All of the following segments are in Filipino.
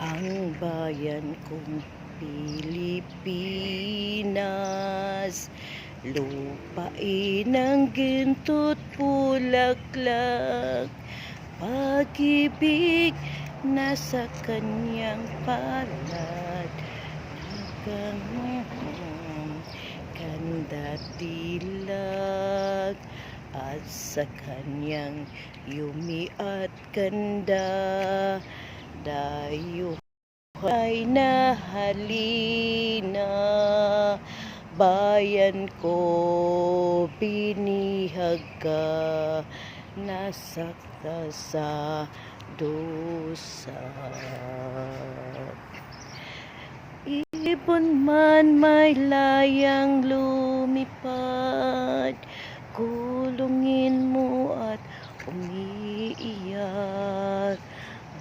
Ang bayan kong Pilipinas, lupain ng ginto't bulaklak, pag-ibig na sa kanyang palad, kanda't dilag, at sa kanyang yumi at kanda, dayo ay nahalina. Bayan ko, binihag ka, nasakta sa dusa. Ibon man may layang lumipad, kulungin mo at umiiyak.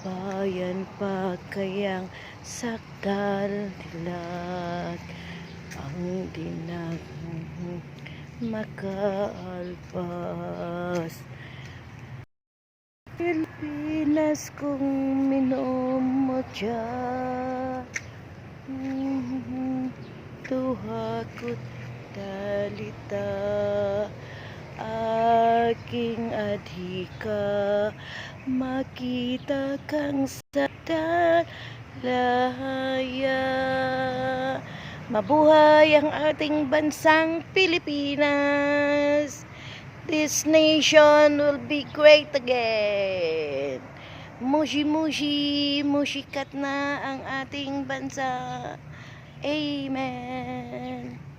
Bayan pa kayang sakdal dilag, ang dinag makaalpas. Pilipinas kong minumutya, tuha ko't dalita, aking adhika, makita kang sa dalaya. Mabuhay ang ating bansang Pilipinas. This nation will be great again. Mushi-mushi, mushikat na ang ating bansa. Amen.